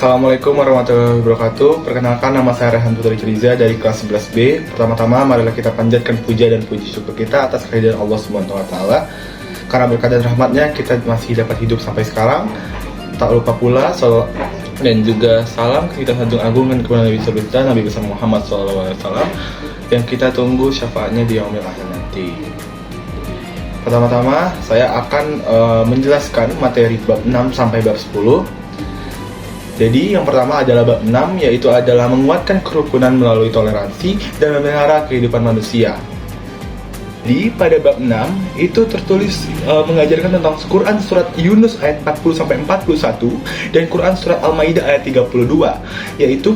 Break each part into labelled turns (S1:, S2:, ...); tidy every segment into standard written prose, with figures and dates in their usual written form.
S1: Assalamualaikum warahmatullahi wabarakatuh. Perkenalkan, nama saya Rehan Putri Riza dari kelas 11B. Pertama-tama marilah kita panjatkan puja dan puji syukur kita atas kehadiran Allah SWT. Karena berkat dan rahmatnya kita masih dapat hidup sampai sekarang. Tak lupa pula dan juga salam kita sanjung agung dan kepada Nabi Surga Nabi besar Muhammad SAW yang kita tunggu syafaatnya di yaumil akhir nanti. Pertama-tama saya akan menjelaskan materi bab 6 sampai bab 10. Jadi yang pertama adalah bab 6, yaitu adalah menguatkan kerukunan melalui toleransi dan memelihara kehidupan manusia. Di pada bab 6 itu tertulis mengajarkan tentang Quran surat Yunus ayat 40-41 dan Quran surat Al-Maidah ayat 32, yaitu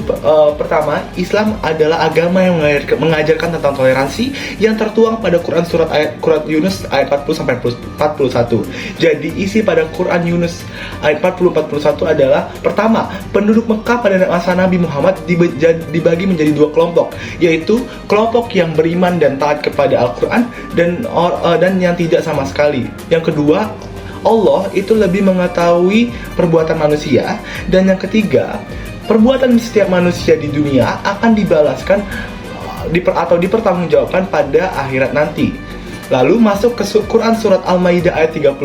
S1: pertama, Islam adalah agama yang mengajarkan tentang toleransi yang tertuang pada Quran Yunus ayat 40-41. Jadi isi pada Quran Yunus ayat 40-41 adalah pertama, penduduk Mekah pada masa Nabi Muhammad dibagi menjadi dua kelompok, yaitu kelompok yang beriman dan taat kepada Al-Quran dan yang tidak sama sekali. Yang kedua, Allah itu lebih mengetahui perbuatan manusia. Dan yang ketiga, perbuatan setiap manusia di dunia akan dibalaskan atau dipertanggungjawabkan pada akhirat nanti. Lalu masuk ke Quran surat Al-Maidah ayat 32,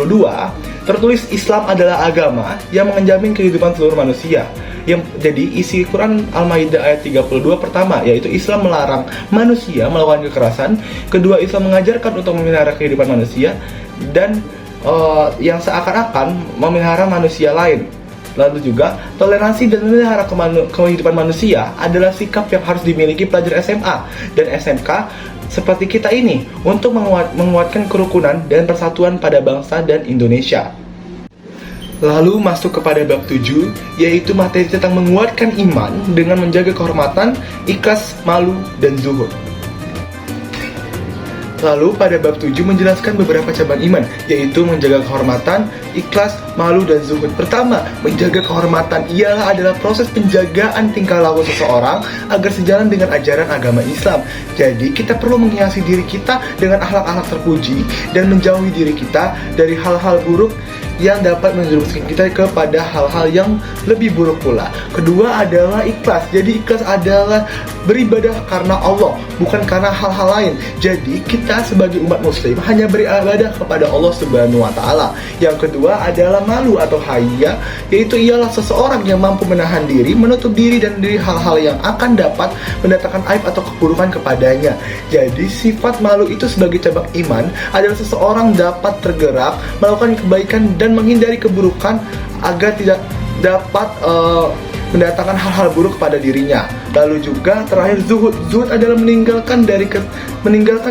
S1: tertulis Islam adalah agama yang menjamin kehidupan seluruh manusia. Jadi isi Quran Al-Maidah ayat 32 pertama, yaitu Islam melarang manusia melakukan kekerasan. Kedua, Islam mengajarkan untuk memelihara kehidupan manusia dan yang seakan-akan memelihara manusia lain. Lalu juga toleransi dan memelihara kehidupan manusia adalah sikap yang harus dimiliki pelajar SMA dan SMK seperti kita ini untuk menguatkan kerukunan dan persatuan pada bangsa dan Indonesia. Lalu masuk kepada bab 7, yaitu materi tentang menguatkan iman dengan menjaga kehormatan, ikhlas, malu, dan zuhud. Lalu pada bab 7 menjelaskan beberapa cabang iman, yaitu menjaga kehormatan, ikhlas, malu, dan zuhud. Pertama, menjaga kehormatan adalah proses penjagaan tingkah laku seseorang agar sejalan dengan ajaran agama Islam. Jadi kita perlu menghiasi diri kita dengan akhlak-akhlak terpuji dan menjauhi diri kita dari hal-hal buruk yang dapat menjerumuskan kita kepada hal-hal yang lebih buruk pula. Kedua adalah ikhlas. Jadi ikhlas adalah beribadah karena Allah, bukan karena hal-hal lain. Jadi kita sebagai umat muslim hanya beribadah kepada Allah Subhanahu wa taala. Yang kedua adalah malu atau haya, yaitu ialah seseorang yang mampu menahan diri, menutup diri dari hal-hal yang akan dapat mendatangkan aib atau keburukan kepadanya. Jadi sifat malu itu sebagai cabang iman adalah seseorang dapat tergerak melakukan kebaikan dan menghindari keburukan agar tidak dapat mendatangkan hal-hal buruk pada dirinya. Lalu juga terakhir zuhud. Zuhud adalah meninggalkan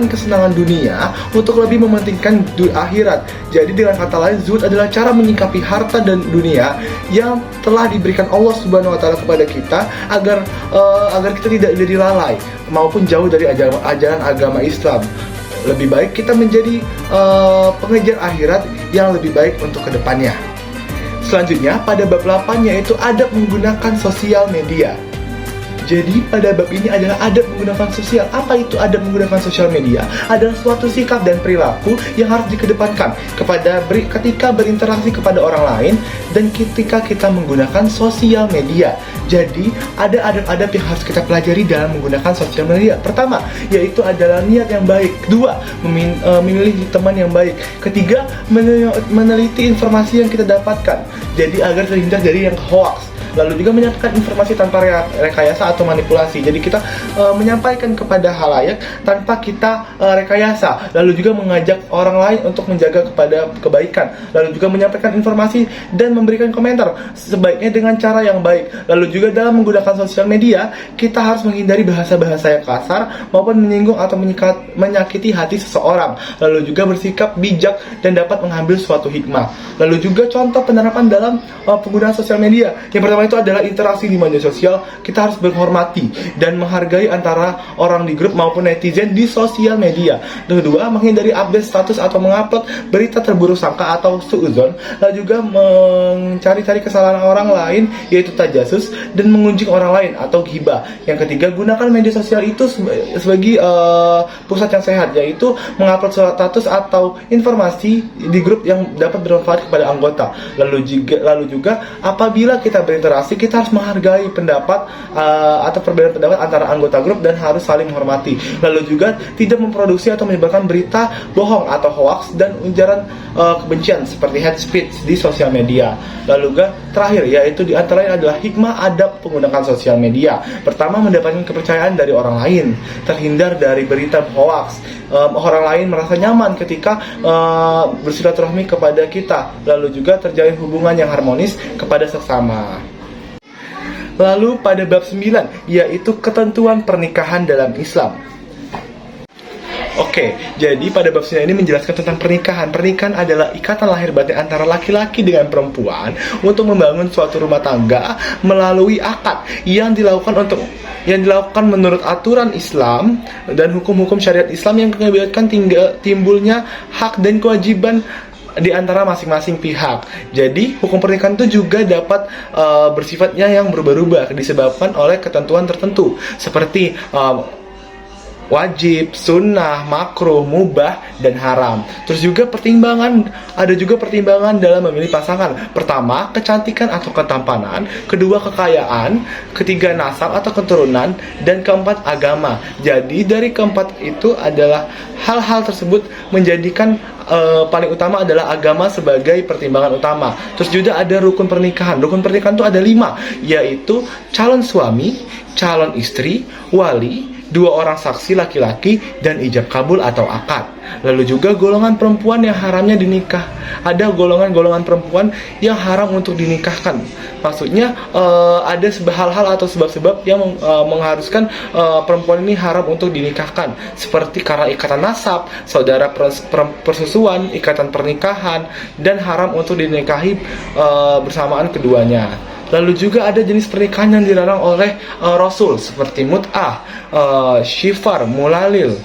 S1: kesenangan dunia untuk lebih mementingkan akhirat. Jadi dengan kata lain, zuhud adalah cara menyikapi harta dan dunia yang telah diberikan Allah Subhanahu wa taala kepada kita agar kita tidak jadi lalai maupun jauh dari ajaran agama Islam. Lebih baik kita menjadi pengejar akhirat yang lebih baik untuk kedepannya. Selanjutnya pada bab 8, yaitu adab menggunakan sosial media. Jadi pada bab ini adalah adab menggunakan sosial. Apa itu adab menggunakan sosial media? Adalah suatu sikap dan perilaku yang harus dikedepankan ketika berinteraksi kepada orang lain dan ketika kita menggunakan sosial media. Jadi ada adab-adab yang harus kita pelajari dalam menggunakan sosial media. Pertama, yaitu adalah niat yang baik. Kedua, memilih teman yang baik. Ketiga, meneliti informasi yang kita dapatkan, jadi agar terhindar dari yang hoax. Lalu juga menyampaikan informasi tanpa rekayasa atau manipulasi. Jadi kita menyampaikan kepada halayak tanpa kita rekayasa. Lalu juga mengajak orang lain untuk menjaga kepada kebaikan. Lalu juga menyampaikan informasi dan memberikan komentar sebaiknya dengan cara yang baik. Lalu juga dalam menggunakan sosial media, kita harus menghindari bahasa-bahasa yang kasar maupun menyinggung atau menyakiti hati seseorang. Lalu juga bersikap bijak dan dapat mengambil suatu hikmah. Lalu juga contoh penerapan dalam penggunaan sosial media. Yang pertama itu adalah interaksi di media sosial. Kita harus menghormati dan menghargai antara orang di grup maupun netizen di sosial media. Kedua, menghindari update status atau mengupload berita terburuk sangka atau suudzon. Lalu juga mencari-cari kesalahan orang lain, yaitu tajasus, dan mengunjing orang lain atau ghibah. Yang ketiga, gunakan media sosial itu sebagai pusat yang sehat, yaitu mengupload status atau informasi di grup yang dapat bermanfaat kepada anggota. Lalu juga apabila kita berinteraksi berinteraksi, kita harus menghargai pendapat atau perbedaan pendapat antara anggota grup dan harus saling menghormati. Lalu juga tidak memproduksi atau menyebarkan berita bohong atau hoax dan ujaran kebencian seperti hate speech di sosial media. Lalu juga terakhir, yaitu diantaranya adalah hikmah adab menggunakan sosial media. Pertama, mendapatkan kepercayaan dari orang lain, terhindar dari berita hoax. Orang lain merasa nyaman ketika bersilaturahmi kepada kita. Lalu juga terjalin hubungan yang harmonis kepada sesama. Lalu pada bab 9, yaitu ketentuan pernikahan dalam Islam. Oke, jadi pada bab 9 ini menjelaskan tentang pernikahan. Pernikahan adalah ikatan lahir batin antara laki-laki dengan perempuan untuk membangun suatu rumah tangga melalui akad yang dilakukan menurut aturan Islam dan hukum-hukum syariat Islam yang mengakibatkan timbulnya hak dan kewajiban di antara masing-masing pihak. Jadi hukum pernikahan itu juga dapat bersifatnya yang berubah-ubah disebabkan oleh ketentuan tertentu seperti wajib, sunnah, makruh, mubah, dan haram. Terus juga ada juga pertimbangan dalam memilih pasangan. Pertama, kecantikan atau ketampanan. Kedua, kekayaan. Ketiga, nasab atau keturunan. Dan keempat, agama. Jadi dari keempat itu adalah hal-hal tersebut menjadikan paling utama adalah agama sebagai pertimbangan utama. Terus juga ada rukun pernikahan. Rukun pernikahan itu ada 5, yaitu calon suami, calon istri, wali, 2 orang saksi laki-laki, dan ijab kabul atau akad. Lalu juga golongan perempuan yang haramnya dinikah. Ada golongan-golongan perempuan yang haram untuk dinikahkan. Maksudnya ada hal-hal atau sebab-sebab yang mengharuskan perempuan ini haram untuk dinikahkan. Seperti karena ikatan nasab, saudara persusuan, ikatan pernikahan, dan haram untuk dinikahi bersamaan keduanya. Lalu juga ada jenis pernikahan yang dilarang oleh Rasul seperti mut'ah, shifar, mulalil.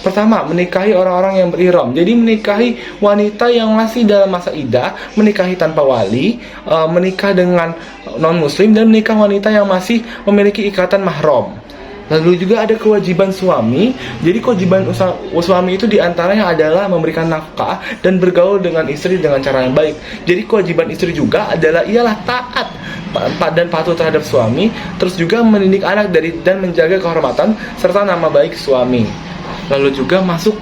S1: Pertama, menikahi orang-orang yang berihram. Jadi menikahi wanita yang masih dalam masa iddah, menikahi tanpa wali, menikah dengan non-muslim, dan menikah wanita yang masih memiliki ikatan mahram. Lalu juga ada kewajiban suami. Jadi kewajiban suami itu diantaranya adalah memberikan nafkah dan bergaul dengan istri dengan cara yang baik. Jadi kewajiban istri juga adalah ialah taat dan patuh terhadap suami, terus juga mendidik anak dan menjaga kehormatan serta nama baik suami. Lalu juga masuk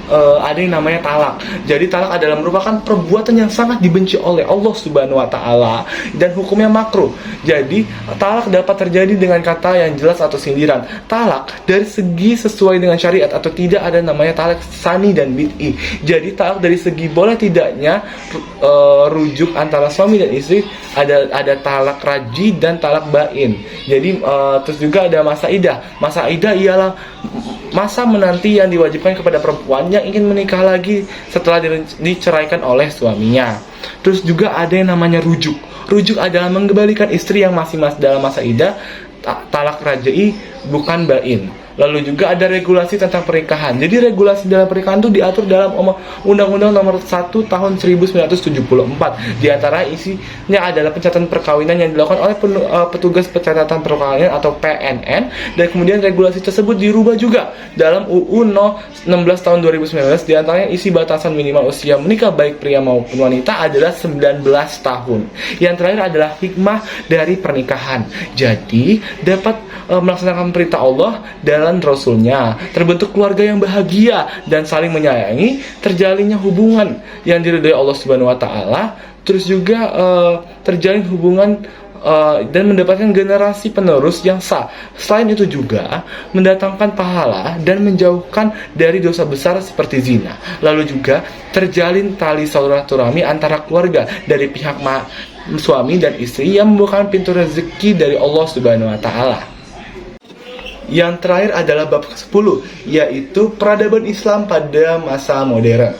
S1: ada yang namanya talak. Jadi talak adalah merupakan perbuatan yang sangat dibenci oleh Allah Subhanahu wa taala dan hukumnya makruh. Jadi talak dapat terjadi dengan kata yang jelas atau sindiran. Talak dari segi sesuai dengan syariat atau tidak ada namanya talak sani dan bid'i. Jadi talak dari segi boleh tidaknya rujuk antara suami dan istri, ada talak raji dan talak bain. Jadi terus juga ada masa iddah. Masa iddah ialah masa menanti yang diwajibkan kepada perempuan yang ingin menikah lagi setelah diceraikan oleh suaminya. Terus juga ada yang namanya rujuk. Rujuk adalah mengembalikan istri yang masih dalam masa iddah, talak raj'i bukan bain. Lalu juga ada regulasi tentang pernikahan. Jadi regulasi dalam pernikahan itu diatur dalam Undang-Undang Nomor 1 Tahun 1974. Di antara isinya adalah pencatatan perkawinan yang dilakukan oleh petugas pencatatan perkawinan atau PNN, dan kemudian regulasi tersebut dirubah juga dalam UU No 16 Tahun 2019. Di antaranya isi batasan minimal usia menikah baik pria maupun wanita adalah 19 tahun. Yang terakhir adalah hikmah dari pernikahan. Jadi dapat melaksanakan perintah Allah dan Rasulnya, terbentuk keluarga yang bahagia dan saling menyayangi, terjalinnya hubungan yang diridhai Allah Subhanahu wa taala, terus juga terjalin hubungan dan mendapatkan generasi penerus yang sah. Selain itu juga mendatangkan pahala dan menjauhkan dari dosa besar seperti zina. Lalu juga terjalin tali silaturahmi antara keluarga dari pihak suami dan istri yang membukakan pintu rezeki dari Allah Subhanahu wa taala. Yang terakhir adalah bab ke-10, yaitu peradaban Islam pada masa modern.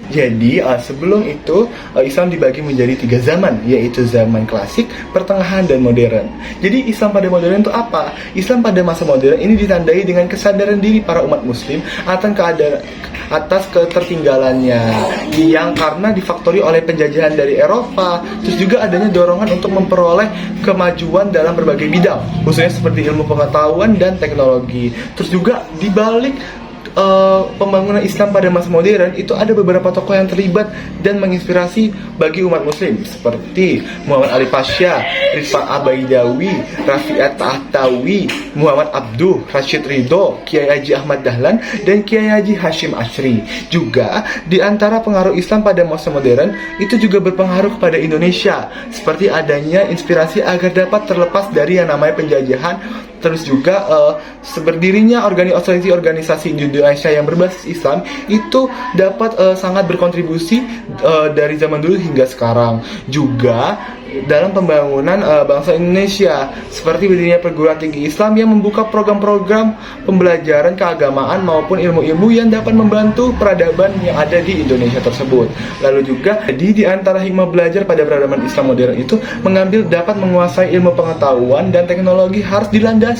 S1: Jadi sebelum itu Islam dibagi menjadi 3 zaman, yaitu zaman klasik, pertengahan, dan modern. Jadi Islam pada modern itu apa? Islam pada masa modern ini ditandai dengan kesadaran diri para umat muslim atas ketertinggalannya yang karena difaktori oleh penjajahan dari Eropa. Terus juga adanya dorongan untuk memperoleh kemajuan dalam berbagai bidang, khususnya seperti ilmu pengetahuan dan teknologi. Terus juga dibalik pembangunan Islam pada masa modern itu ada beberapa tokoh yang terlibat dan menginspirasi bagi umat muslim seperti Muhammad Ali Pasha, Rifa'ah Baidawi, Rafi'at Tahtawi, Muhammad Abduh, Rashid Ridho, Kiai Haji Ahmad Dahlan, dan Kiai Haji Hashim Ashri. Juga di antara pengaruh Islam pada masa modern itu juga berpengaruh kepada Indonesia, seperti adanya inspirasi agar dapat terlepas dari yang namanya penjajahan. Terus juga berdirinya organisasi di Indonesia yang berbasis Islam itu dapat sangat berkontribusi dari zaman dulu hingga sekarang. Juga dalam pembangunan bangsa Indonesia, seperti berdirinya perguruan tinggi Islam yang membuka program-program pembelajaran keagamaan maupun ilmu-ilmu yang dapat membantu peradaban yang ada di Indonesia tersebut. Lalu juga di antara hikmah belajar pada peradaban Islam modern itu mengambil dapat menguasai ilmu pengetahuan dan teknologi harus dilandasi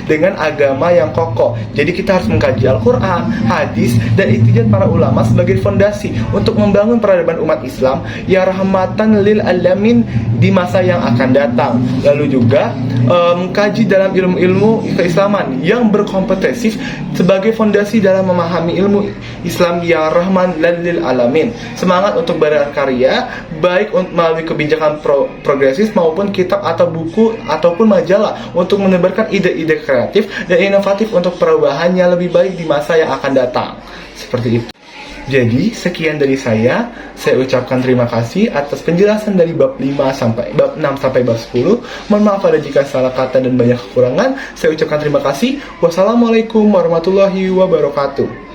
S1: dengan agama yang kokoh. Jadi kita harus mengkaji Al-Quran, hadis, dan ijtihad para ulama sebagai fondasi untuk membangun peradaban umat Islam yang rahmatan lil alamin di masa yang akan datang. Lalu juga mengkaji dalam ilmu-ilmu keislaman yang berkompetensif sebagai fondasi dalam memahami ilmu Islam yang rahman lil alamin. Semangat untuk berkarya baik melalui kebijakan progresif maupun kitab atau buku ataupun majalah untuk menebarkan ide-ide kreatif dan inovatif untuk perubahan yang lebih baik di masa yang akan datang. Seperti itu. Jadi, sekian dari saya ucapkan terima kasih atas penjelasan dari bab 6 sampai bab 10. Mohon maaf ada jika salah kata dan banyak kekurangan. Saya ucapkan terima kasih. Wassalamualaikum warahmatullahi wabarakatuh.